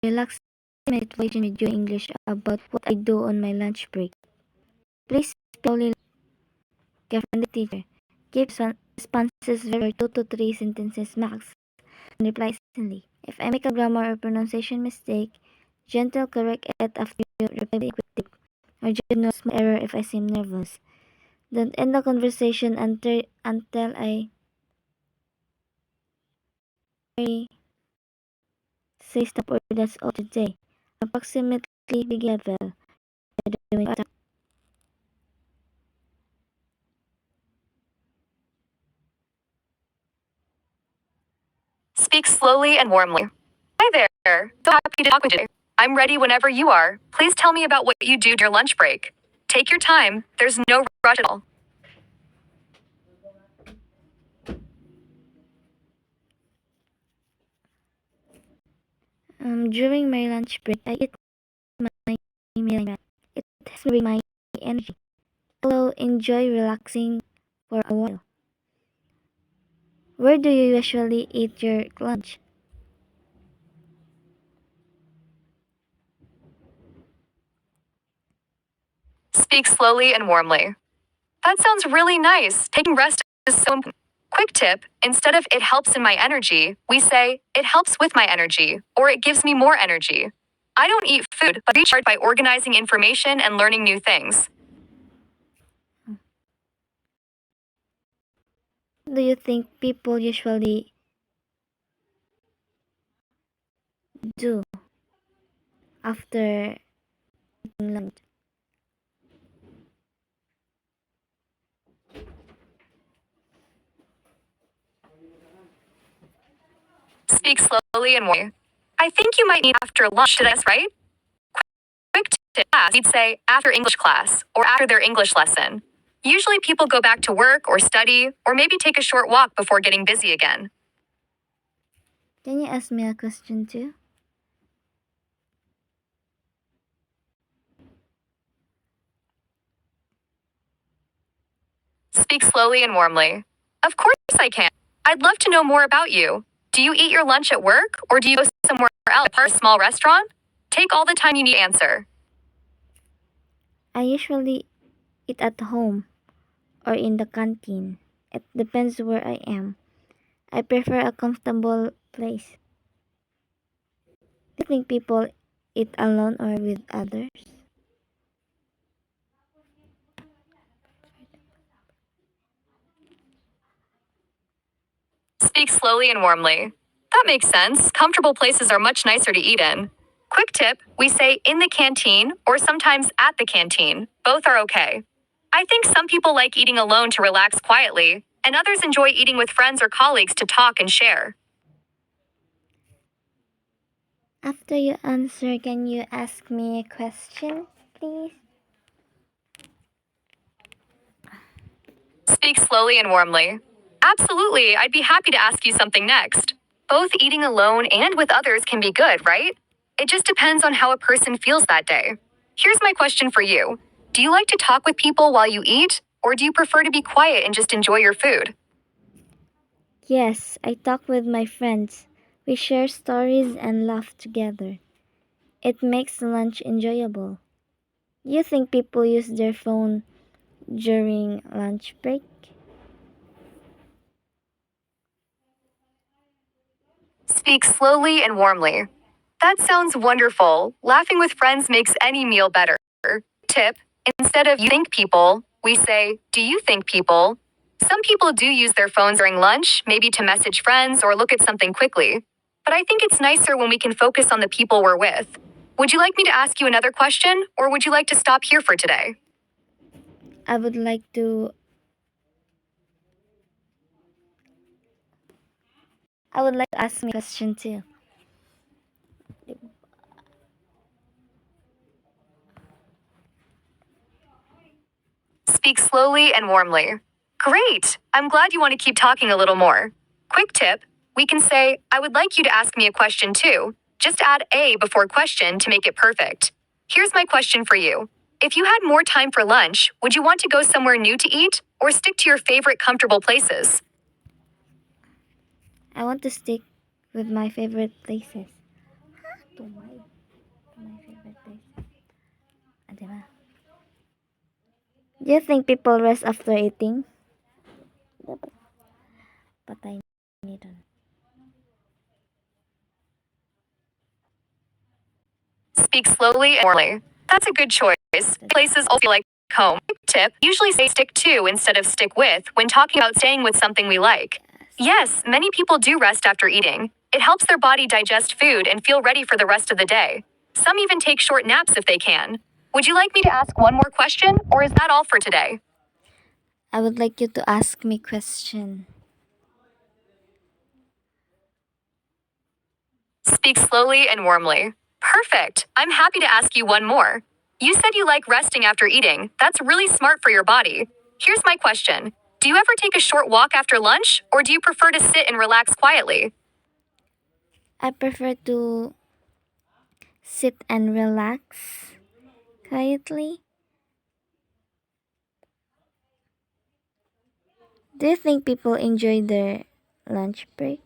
relaxing meditation video English about what I do on my lunch break. Please speak slowly like a friendly teacher. Keep responses very 2 to 3 sentences max and reply instantly. If I make a grammar or pronunciation mistake, gentle correct it after you reply with a quick tip. Or just note small error if I seem nervous. Don't end the conversation until I say stop or that's all today. Approximately big level. Speak slowly and warmly. Hi there. So happy to talk with you. I'm ready whenever you are. Please tell me about what you do during your lunch break. Take your time. There's no rush at all. During my lunch break, I eat my meal. It helps me bring my energy. Hello, enjoy relaxing for a while. Where do you usually eat your lunch? Speak slowly and warmly. That sounds really nice. Taking rest is so important. Quick tip, instead of it helps in my energy, we say it helps with my energy, or it gives me more energy. I don't eat food, but recharge by organizing information and learning new things. Do you think people usually do after eating lunch? Speak slowly and warmly. I think you might need after lunch, that's right? Quick tip, we'd say after English class or after their English lesson. Usually people go back to work or study or maybe take a short walk before getting busy again. Can you ask me a question too? Speak slowly and warmly. Of course I can. I'd love to know more about you. Do you eat your lunch at work or do you go somewhere else, a small restaurant? Take all the time you need to answer. I usually eat at home or in the canteen. It depends where I am. I prefer a comfortable place. Do you think people eat alone or with others? Speak slowly and warmly. That makes sense. Comfortable places are much nicer to eat in. Quick tip, we say in the canteen or sometimes at the canteen. Both are okay. I think some people like eating alone to relax quietly, and others enjoy eating with friends or colleagues to talk and share. After you answer, can you ask me a question, please? Speak slowly and warmly. Absolutely, I'd be happy to ask you something next. Both eating alone and with others can be good, right? It just depends on how a person feels that day. Here's my question for you. Do you like to talk with people while you eat, or do you prefer to be quiet and just enjoy your food? Yes, I talk with my friends. We share stories and laugh together. It makes lunch enjoyable. You think people use their phone during lunch break? Speak slowly and warmly. That sounds wonderful. Laughing with friends makes any meal better. Tip, instead of you think people, we say, do you think people? Some people do use their phones during lunch, maybe to message friends or look at something quickly. But I think it's nicer when we can focus on the people we're with. Would you like me to ask you another question, or would you like to stop here for today? I would like to ask me a question too. Speak slowly and warmly. Great! I'm glad you want to keep talking a little more. Quick tip, we can say, I would like you to ask me a question too. Just add a before question to make it perfect. Here's my question for you. If you had more time for lunch, would you want to go somewhere new to eat or stick to your favorite comfortable places? I want to stick with my favorite places. to my favorite place. Diba? Do you think people rest after eating? Dapat patay ni Don. Speak slowly and warmly. That's a good choice. Places all feel like home. Tip, usually say stick to instead of stick with when talking about staying with something we like. Yes, many people do rest after eating. It helps their body digest food and feel ready for the rest of the day. Some even take short naps if they can. Would you like me to ask one more question, or is that all for today? I would like you to ask me question. Speak slowly and warmly. Perfect. I'm happy to ask you one more. You said you like resting after eating. That's really smart for your body. Here's my question. Do you ever take a short walk after lunch, or do you prefer to sit and relax quietly? I prefer to sit and relax quietly. Do you think people enjoy their lunch break?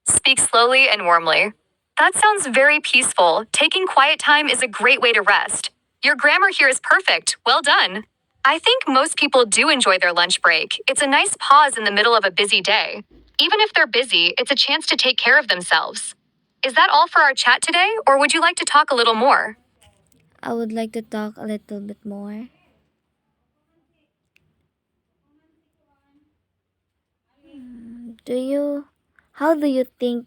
Speak slowly and warmly. That sounds very peaceful. Taking quiet time is a great way to rest. Your grammar here is perfect. Well done. I think most people do enjoy their lunch break. It's a nice pause in the middle of a busy day. Even if they're busy, it's a chance to take care of themselves. Is that all for our chat today, or would you like to talk a little more? I would like to talk a little bit more. How do you think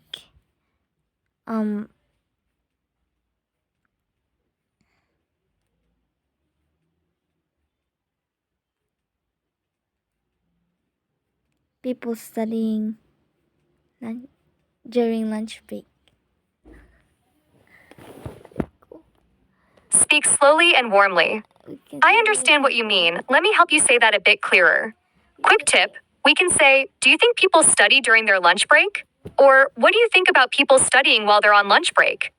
um people studying during lunch break? Speak slowly and warmly. We can I say understand what you it. mean. Let me help you say that a bit clearer. Quick tip, we can say, do you think people study during their lunch break? Or what do you think about people studying while they're on lunch break?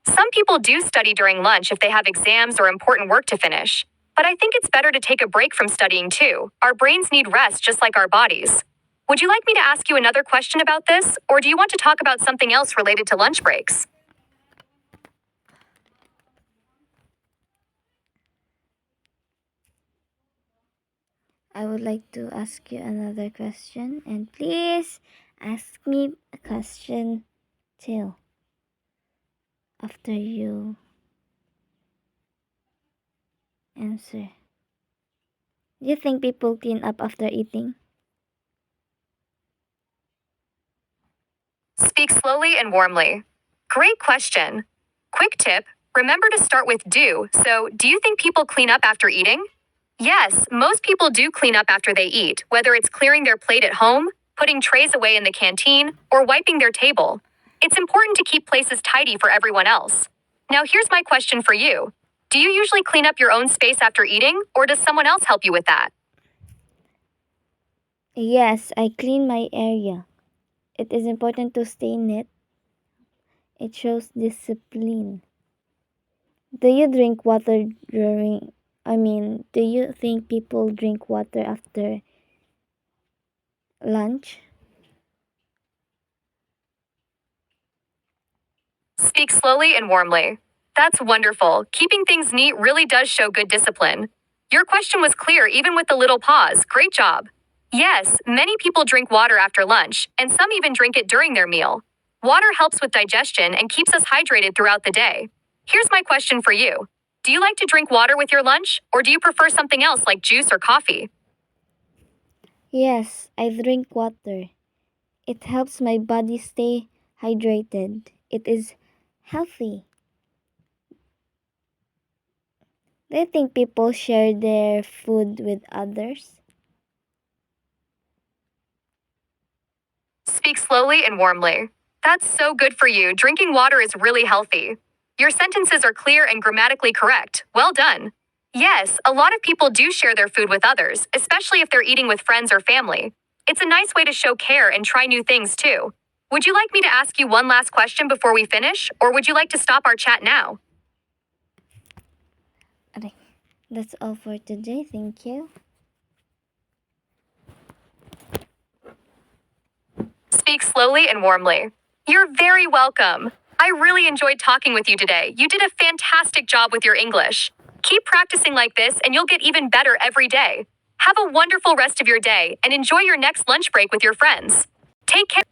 Some people do study during lunch if they have exams or important work to finish. But I think it's better to take a break from studying too. Our brains need rest just like our bodies. Would you like me to ask you another question about this, or do you want to talk about something else related to lunch breaks? I would like to ask you another question, and please ask me a question too after you answer. Do you think people clean up after eating? Speak slowly and warmly. Great question. Quick tip, remember to start with do. So, do you think people clean up after eating? Yes, most people do clean up after they eat, whether it's clearing their plate at home, putting trays away in the canteen, or wiping their table. It's important to keep places tidy for everyone else. Now, here's my question for you. Do you usually clean up your own space after eating, or does someone else help you with that? Yes, I clean my area. It is important to stay neat. It shows discipline. Do you drink water during do you think people drink water after lunch? Speak slowly and warmly. That's wonderful. Keeping things neat really does show good discipline. Your question was clear even with the little pause. Great job. Yes, many people drink water after lunch, and some even drink it during their meal. Water helps with digestion and keeps us hydrated throughout the day. Here's my question for you. Do you like to drink water with your lunch, or do you prefer something else like juice or coffee? Yes, I drink water. It helps my body stay hydrated. It is healthy. Do you think people share their food with others? Speak slowly and warmly. That's so good for you. Drinking water is really healthy. Your sentences are clear and grammatically correct. Well done. Yes, a lot of people do share their food with others, especially if they're eating with friends or family. It's a nice way to show care and try new things too. Would you like me to ask you one last question before we finish, or would you like to stop our chat now? Okay, that's all for today. Thank you. Speak slowly and warmly. You're very welcome. I really enjoyed talking with you today. You did a fantastic job with your English. Keep practicing like this and you'll get even better every day. Have a wonderful rest of your day and enjoy your next lunch break with your friends. Take care.